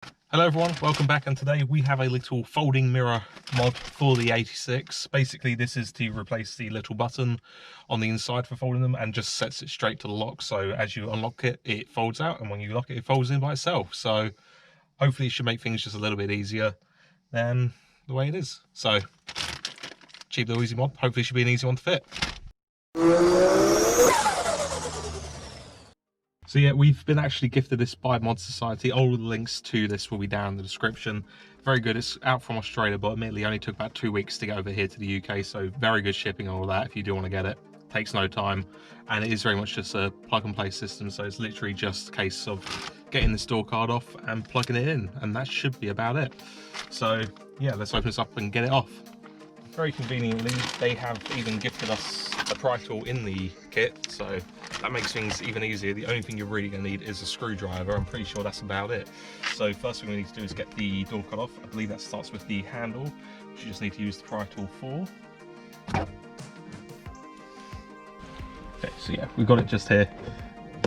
Hello everyone, welcome back, and today we have a little folding mirror mod for the 86. Basically this is to replace the little button on the inside for folding them and just sets it straight to the lock, so as you unlock it, it folds out, and when you lock it, it folds in by itself. So hopefully it should make things just a little bit easier than the way it is. So cheap little easy mod, hopefully it should be an easy one to fit. So yeah, we've been actually gifted this by Mod Society. All the links to this will be down in the description. Very good. It's out from Australia, but admittedly only took about 2 weeks to get over here to the UK. So very good shipping and all that if you do want to get it. Takes no time, and it is very much just a plug and play system. So it's literally just a case of getting this door card off and plugging it in, and that should be about it. So yeah, let's open this up and get it off. Very conveniently, they have even gifted us a pry tool in the kit, so that makes things even easier. The only thing you're really going to need is a screwdriver. I'm pretty sure that's about it. So first thing we need to do is get the door cut off. I believe that starts with the handle, which you just need to use the pry tool for. Okay, so yeah, we've got it just here,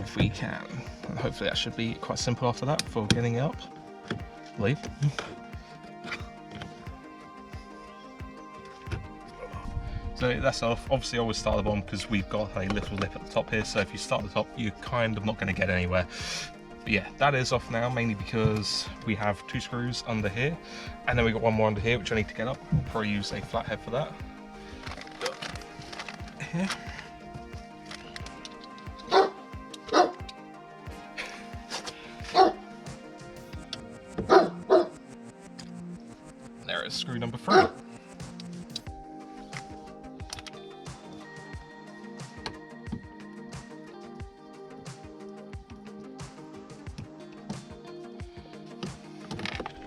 if we can. And hopefully that should be quite simple after that for getting it up, I believe. So that's off. Obviously I always start at the bottom because we've got a little lip at the top here, so if you start at the top you're kind of not going to get anywhere. But yeah, that is off now, mainly because we have 2 screws under here, and then we've got one more under here which I need to get up. We'll probably use a flathead for that. Here. There is screw number 3.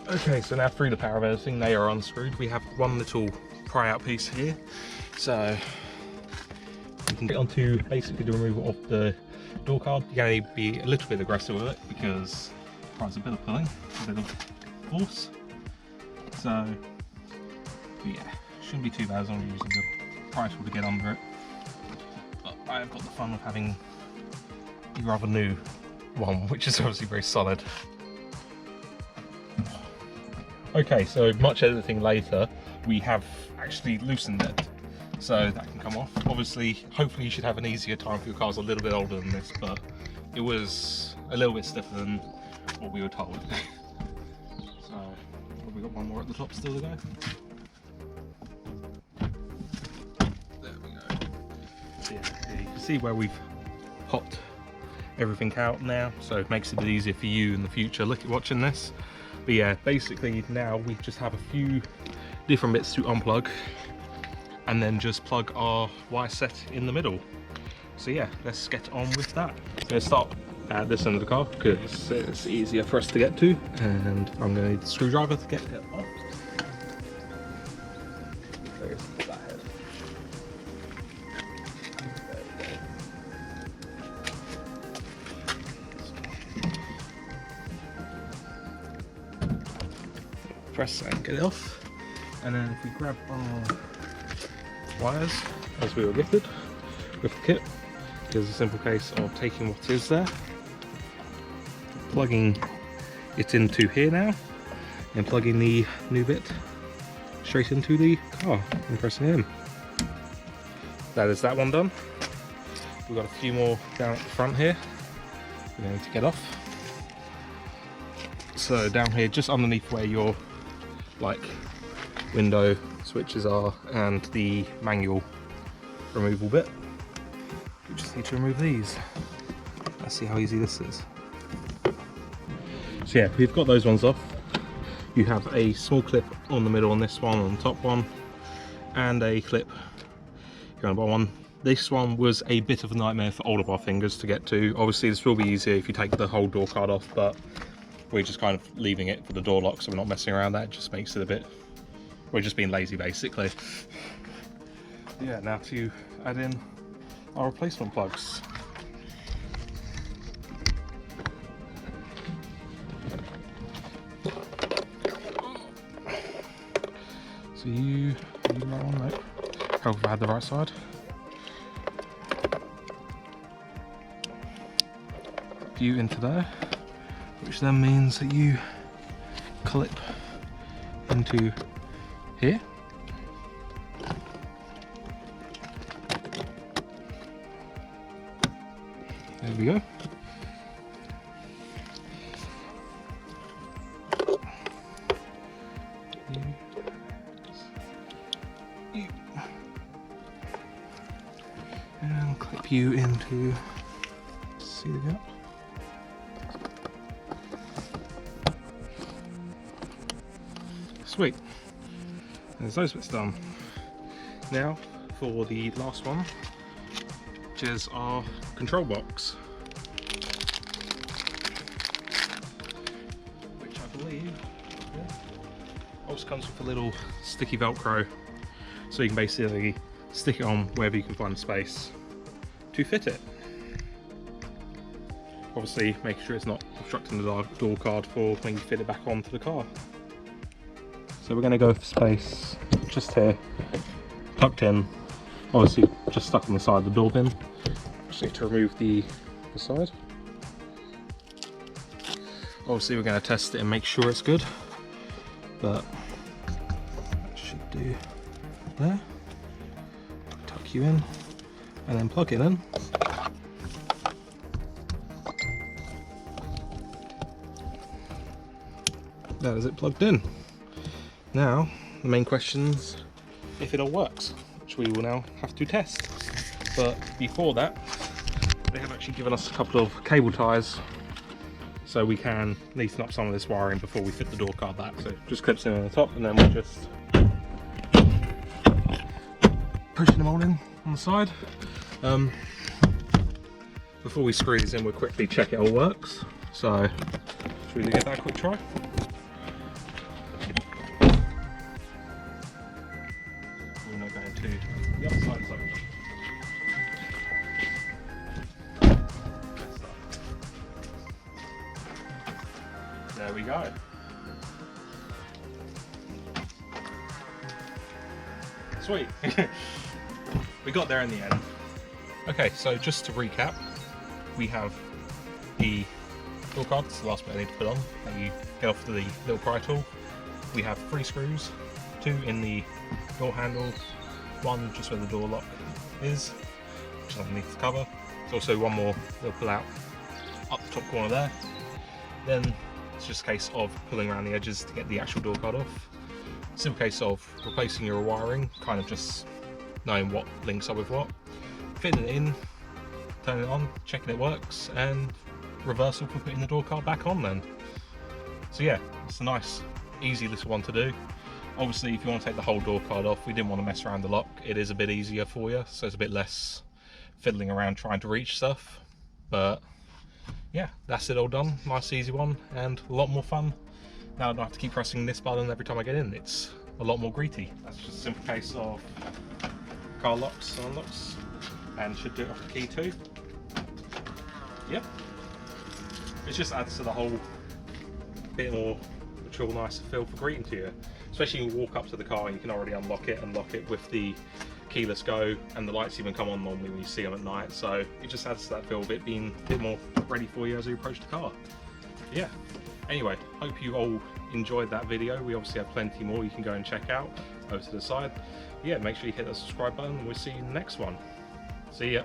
Okay, so now through the power of everything, they are unscrewed. We have one little pry out piece here, so you can get onto basically the removal of the door card. You're going to be a little bit aggressive with it because it requires a bit of pulling, a bit of force. So yeah, shouldn't be too bad as long as you're using the pry tool to get under it. But I have got the fun of having a rather new one, which is obviously very solid. Okay, so much editing later, we have actually loosened it, so that can come off. Obviously, hopefully you should have an easier time if your car's a little bit older than this, but it was a little bit stiffer than what we were told. So, we've got one more at the top still to go. There we go. So yeah, you can see where we've popped everything out now, so it makes it a bit easier for you in the future watching this. But yeah, basically now we just have a few different bits to unplug and then just plug our wire set in the middle. So yeah, let's get on with that. So let's start at this end of the car because it's easier for us to get to, and I'm going to need the screwdriver to get it off. There's the flathead. Press and get it off, and then if we grab our wires as we were gifted with the kit, here's a simple case of taking what is there, plugging it into here now, and plugging the new bit straight into the car and pressing in. That is that one done. We've got a few more down at the front here we're going to get off. So down here, just underneath where your window switches are and the manual removal bit, we just need to remove these. Let's see how easy this is. So yeah, we've got those ones off. You have a small clip on the middle on this one, on the top one, and a clip here on the bottom one. This one was a bit of a nightmare for all of our fingers to get to. Obviously this will be easier if you take the whole door card off, but we're just kind of leaving it for the door lock, so we're not messing around. That just makes it a bit, we're just being lazy basically. Yeah, now to add in our replacement plugs. So you the right one, mate. Hope I had the right side. View into there, which then means that you clip into here. There we go. And clip you into, see the gap? Sweet. There's those bits done. Now for the last one, which is our control box, which I believe also comes with a little sticky Velcro, so you can basically stick it on wherever you can find space to fit it. Obviously making sure it's not obstructing the door card for when you fit it back onto the car. So we're going to go for space just here, tucked in, obviously just stuck on the side of the door bin. Just need to remove the side. Obviously we're going to test it and make sure it's good, but that should do there. Tuck you in and then plug it in. That is it plugged in. Now the main question's if it all works, which we will now have to test. But before that, they have actually given us a couple of cable ties so we can neaten up some of this wiring before we fit the door card back. So just clips in on the top and then we're just pushing them all in on the side. Before we screw these in, we'll quickly check it all works. So should we give that a quick try? We're not going to the other side, so there we go. Sweet. We got there in the end. Okay, so just to recap, we have the door card. It's the last bit I need to put on, that you get off the little pry tool. We have 3 screws, 2 in the door handle, 1 just where the door lock is, which is underneath the cover. There's also 1 more we'll pull out up the top corner there. Then it's just a case of pulling around the edges to get the actual door card off. Simple case of replacing your wiring, kind of just knowing what links up with what, fitting it in, turning it on, checking it works, and reversal for putting the door card back on then. So yeah, it's a nice, easy little one to do. Obviously, if you want to take the whole door card off, we didn't want to mess around the lock. It is a bit easier for you, so it's a bit less fiddling around trying to reach stuff. But yeah, that's it all done. Nice, easy one, and a lot more fun. Now I don't have to keep pressing this button every time I get in. It's a lot more greety. That's just a simple case of car locks and unlocks, and should do it off the key too. Yep. It just adds to the whole bit more mature, nicer feel for greeting to you. Especially when you walk up to the car and you can already unlock it with the keyless go, and the lights even come on normally when you see them at night. So it just adds to that feel of it being a bit more ready for you as you approach the car. Yeah. Anyway, hope you all enjoyed that video. We obviously have plenty more you can go and check out over to the side. Yeah, make sure you hit that subscribe button and we'll see you in the next one. See ya.